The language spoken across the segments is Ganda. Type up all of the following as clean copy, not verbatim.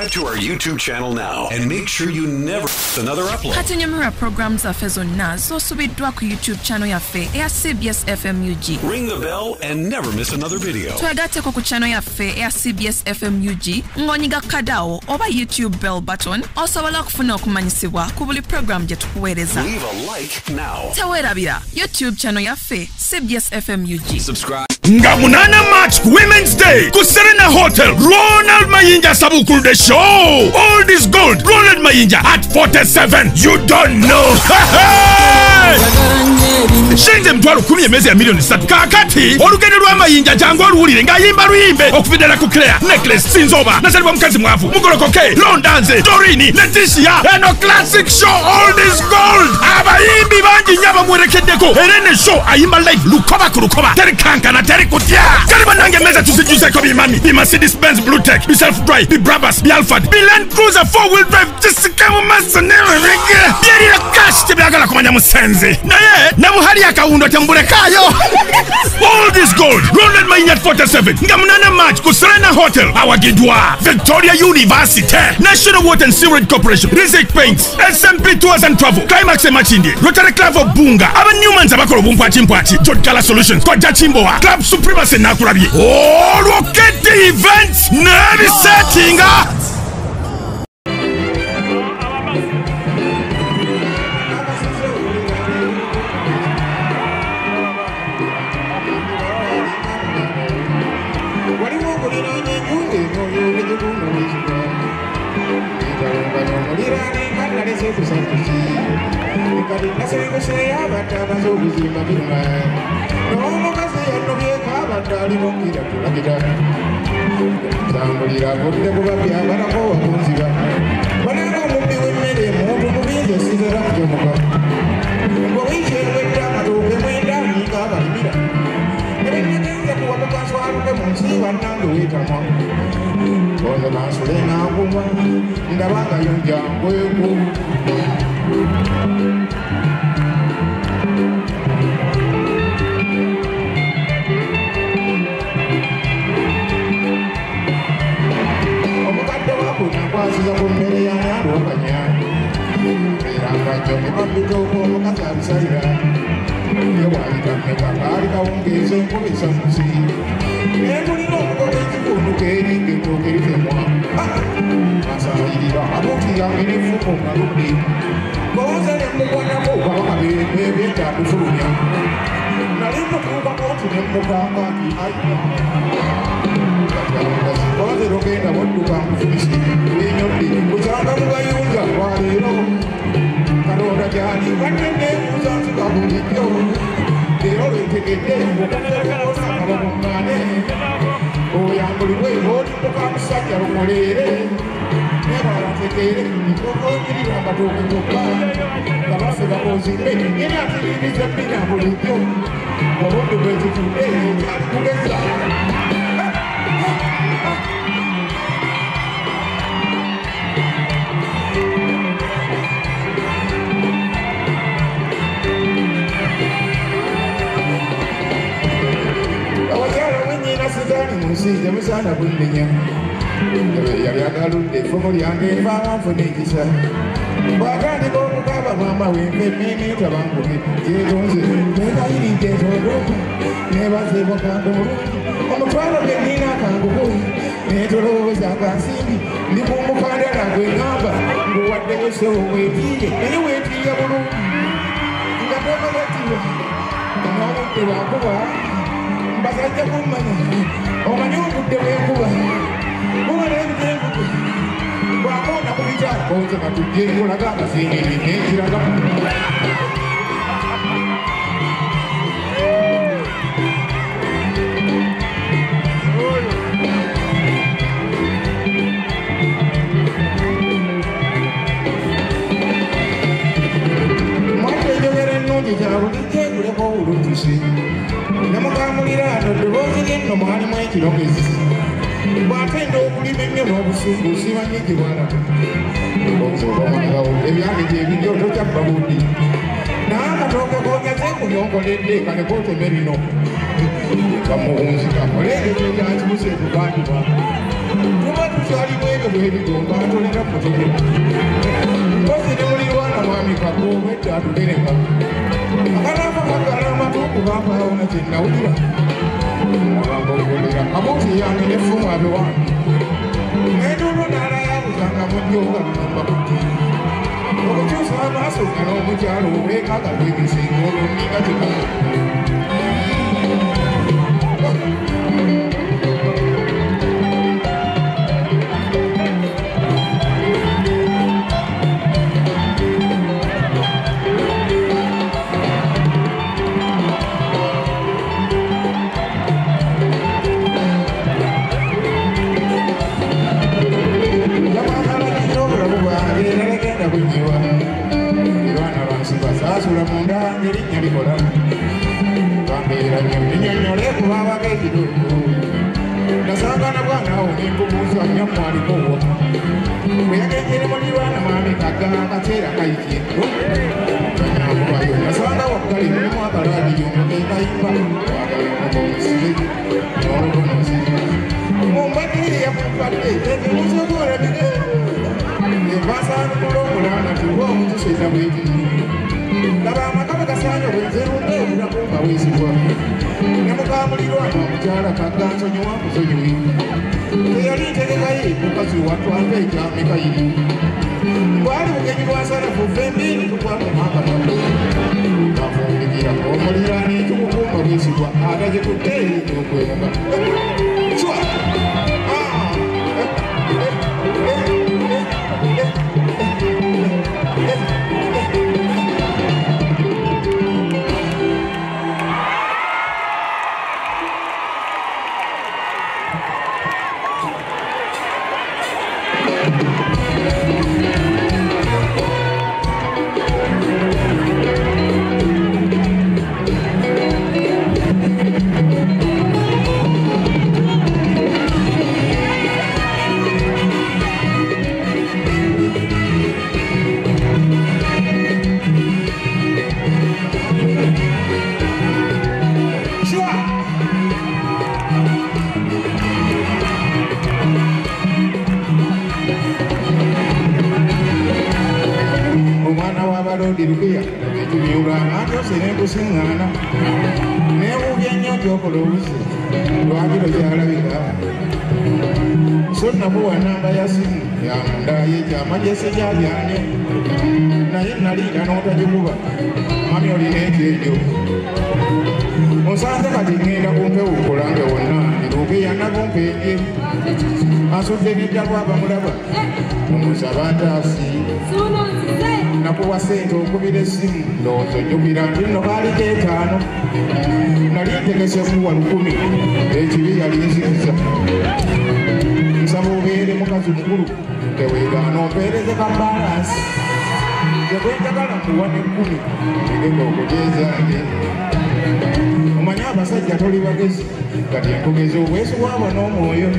Subscribe to our YouTube channel now and make sure you never miss another upload. Kati nyamira programs zaffe zonna zosubiddwa ku YouTube channel yaffe eya CBS FM UG. Ring the bell and never miss another video. Twegatteko ku channel yaffe eya CBS FM UG ng'onyiga kadawo oba YouTube bell button osobola okufuna okumanyisibwa ku buli program gye tukuweereza. Leave a like now. Teweerabira YouTube channel yaffe CBS FM UG. Subscribe. Nga munana March Women's Day ku Serena Hotel. Ronald Mayinja Sabukulu the show. All this gold. Ronald Mayinja at 47. You don't know. Shenze mtwalo 10 emezi ya milioni 3 kakati olugendo lwa Mayinja jangu oluwulire ng'ayimba luyimbe okufidela ku Claire necklace sinzoba nazalibwa mukazi mwavu mugolokoke Londanze Dorini Leticia eno classic show all this gold abayimbi bangi nyaba mwerekeddeko erene show ayimba live lukoba ku lukoba teri kankana teri kutya kaliba nange meza tusijuzeko bimami bi Mercedes Benz Blue Tech bi self drive bi Brabus bi Alphard bi Land Cruiser 4-wheel drive jisika mu masanere rege yerira cash tebyagala kumanya musenze naye namuhali akawundo tembulekayo. All this gold Ronald Mayinja at 47 nga munana March ku Serena Hotel awagidwa Victoria University National Water and Sewerage Corporation Rizek Paints SMP Tours and Travel Climax Machindi Rotary Club of Bunga aba Newmans abakola obumpwakimpwaki Jodkala Solutions Koja Chimbowa Club Supremacy nakulabye olwokete events n'ebisetinga. Kamuhunzi kakolege kya kibuze kubandi ba kuba tukyali bwebyo bwebigomba atolera mutegeka mpozi ne mulirwana mwami kagowe edda atugereka akalamba kagalamba tukubambaawo na kyennawulira abambogolera kamuti yange nefumu abewange ng'entulo ndala yabuzanga mujjoga lumba okukyusa amaaso gano omukyalo obwekaaga bwebisinga olunninga kikamu Sasula munda ngerinya likola bambira nyonyole kubaba kekidogo nasangana bwana onembubuza nyamwali kowo bweyagengere mulirwana mwami kagala akateera kayitiro kanyakubayo nasanga wakkali mulimu akaladiyo ngekayimba agalamukomusibe nolokomusibe mumbadiri yakupadde ekimusogola bige ebasanu kulongolana tuwa omutuseza bwekini laba amakaba gasaanya bwenzerunde obulakumba weesibwa nemukamulirwana omukyala kaggansonyiwa musonyiwi teyali ntegekaye mukazi watwambe ekyamekayiri bwali bugenyi bwasalafu fembiri tukwamumakaako afumbikira omulirani tukukumba bweesibwa atagekudde okwemuka cwa Dirukia, itu diurang aja sini kusingana. Nemugenyo jokolobusi, lwaki tokyala bika. Sonna buwa namba ya simu yamunda yekyamagesi gyabyanye naye naliira n'otagikuba mami olina ekyejo osanze kati ngenda kumpewo kulange wonna ndiruke yannakumpenje asudde n'eddalwa bamulaba omusaba ntaasi nakuwa sente okubira essimu ndowooza ojjukira nti nno baaliko 5 nali ntegese kuwa 10 ekibi yali nzikiza nsaba obeere mukazi mukulu teweegaana ompeereze ka balansi tekwenjagala kuwa ne 10 egenda okujeezange omanye abasajja toli bagezi kati enkugezi obwesibwabo n'omwoyo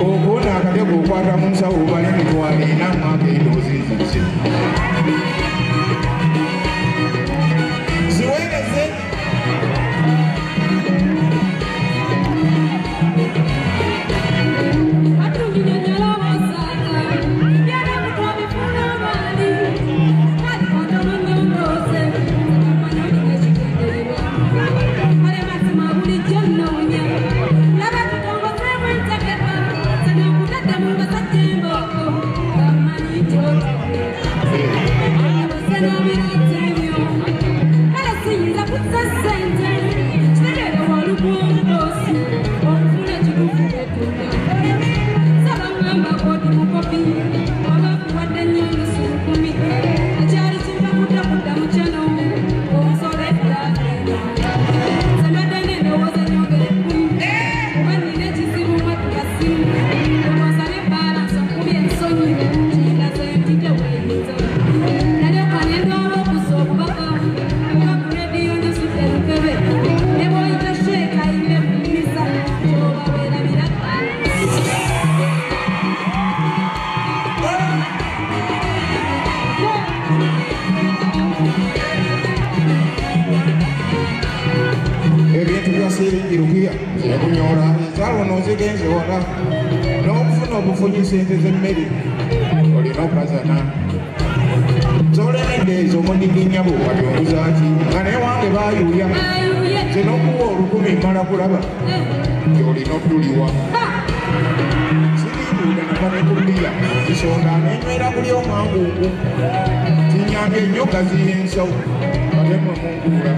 okuwona akatego okwata mu nsawo obale emitwalo 4 mwaka endoozizize ziweereze ebintu byasiringirukia ekunyola Salo nozigenze wala n'okufuna obufunyi sente z'emmere olina okazana zolemedde ezo omudiginya bwokati omuzaki nga naye wange baayuuya nze n'okuwa 10,000 mala kulaba olina otuliwa siriibuuda nakanekuliya zisonda nenywera buli omwanguuku tinyambye nnyo gaziya ensawo katemwe munguula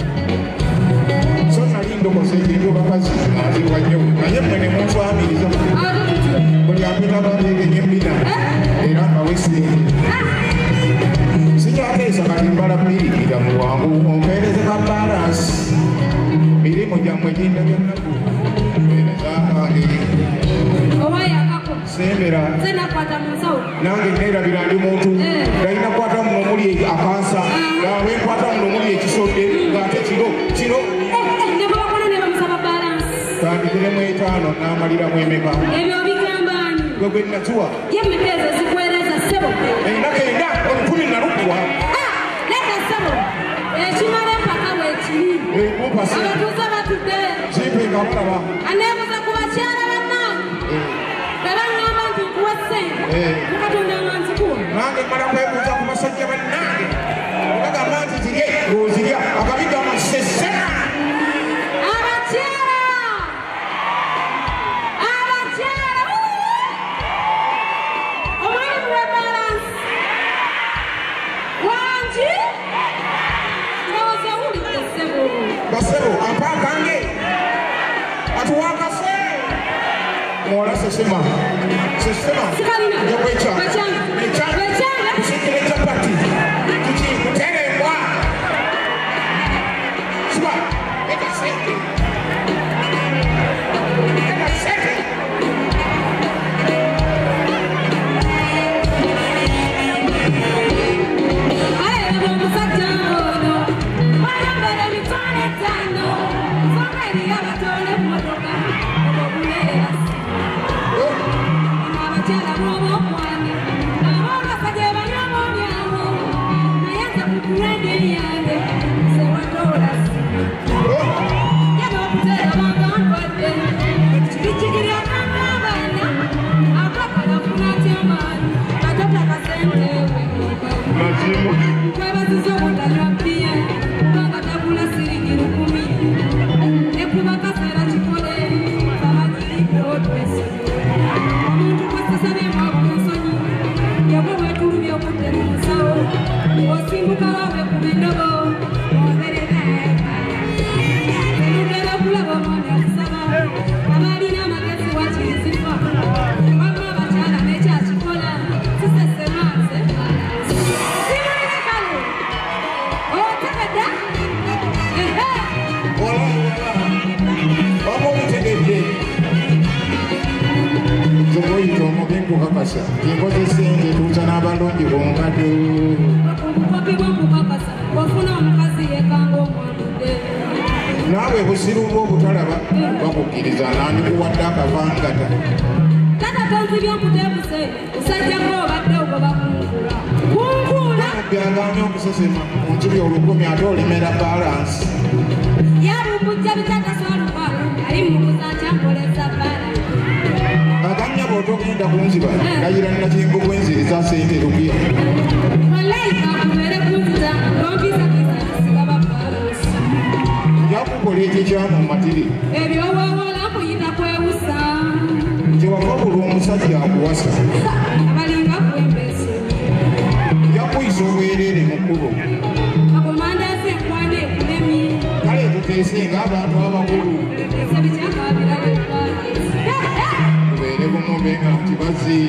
so nali ndokose egendo bakazi azirwa nnyo naye mmwe ne munfamiriza buli apita babeegenye embina era nga wesenge sijateesa kati mbala bbirikira mu bwangu ompeereze ka balansi mirimu gyammwe ginda gyennaku mpeerezakange sembera nange neerabira ndi muntu dalina kukwata muno omuli akansa gawe nkwata muno omuli ekisodde ngaate kiro tandikiremu 5 n'amaliramu emeka gwe gwe natuwa nakenda 10 nalukuwa ekimala empaka bwekiri abatuuze batudde aneebuza ku bakyala bannange bebaŋŋamba nti nkuwa ssente mukatonda nga nzikuwa nange mala kwebuuza ku basajja bannange bagamba nti zirye ozirya akabigamba sesena basebo apakange atuwakase mola sesema jokwecha kusikire chapati kiki kuterembwa siba ekasente nawe busiru bw'obutalaba bakukkiriza nandikuwadde akavangata tata tonzibya nkutebuse usajjako obadde ogoba kunkula byaganya okusesema onzibya 10 ate olimera balansi yalumbujja bitataswaluka ali mubuza nkyamboleza balansi aganya bw'otogenda kunziba gayira nakingo gwenziriza sente lugiya malayika akubere kunziza lompisa sigaba balansi yakukola ekikyamu matiri ebyowawola kuyita kwewusa kyewava buli omusajja akuwasa abalinga kwembese yakuyisa obwerere mu kkubo akomandase enkwana ekulemi kale tuteese ng'abantu abakulu tubeere bumube nga nti bazzi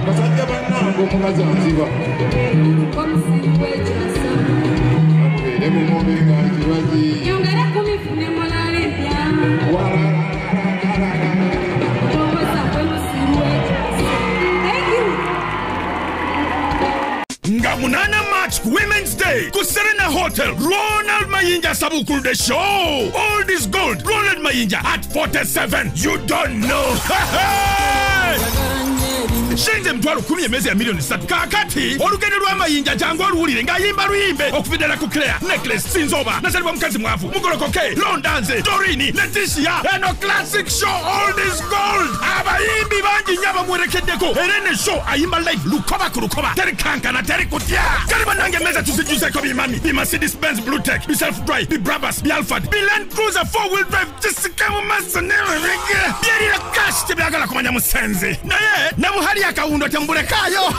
basajja bannange omukazi anziba tubeere bumube nga nti bazzi nga 8 March ku Women's Day ku Serena Hotel, Ronald Mayinja Sabukulu the show. All this gold, Ronald Mayinja at 47. You don't know. shinze mtwalo 10 emezi ya milioni 3 kakati olugendo lw'amayinja jangu oluwulire ng'ayimba luyimbe okuvidela ku Claire, Necklace, Sinzoba, nazalibwa mukazi mwavu, mugolokoke, Londanze, Dorini, Leticia, eno classic show all is gold. Abayimbi bangi nyaba mwerekeddeko erene show ayimba live lukoba ku lukoba teri kankana teri kutya kaliba nange meza tuzijuzeko bimami bi Mercedes Benz Blue Tech bi self drive bi Brabus bi Alphard bi Land Cruiser 4-wheel drive jisika mu masanere rege byerira cash tebyagala kumanya musenze naye namuhali akawundo tembulekayo.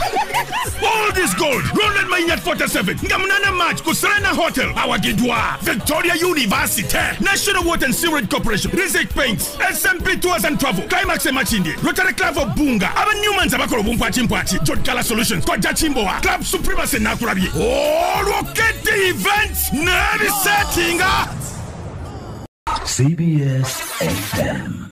All this gold Roland Mainyat 47 ngamunana match ku Serena Hotel awagidwa Victoria University, National Water and Sewerage Corporation, Rizek Paints, SMP Tours and Travel, Climax Machindi, Rotary Club of Bunga, Aba Newman's Abakoro Bumpachi, Jodkala Solutions, Koja Chimboa, Club Supremacy Nakurabi. Oh, look at the events! Nervy setting up! CBS FM.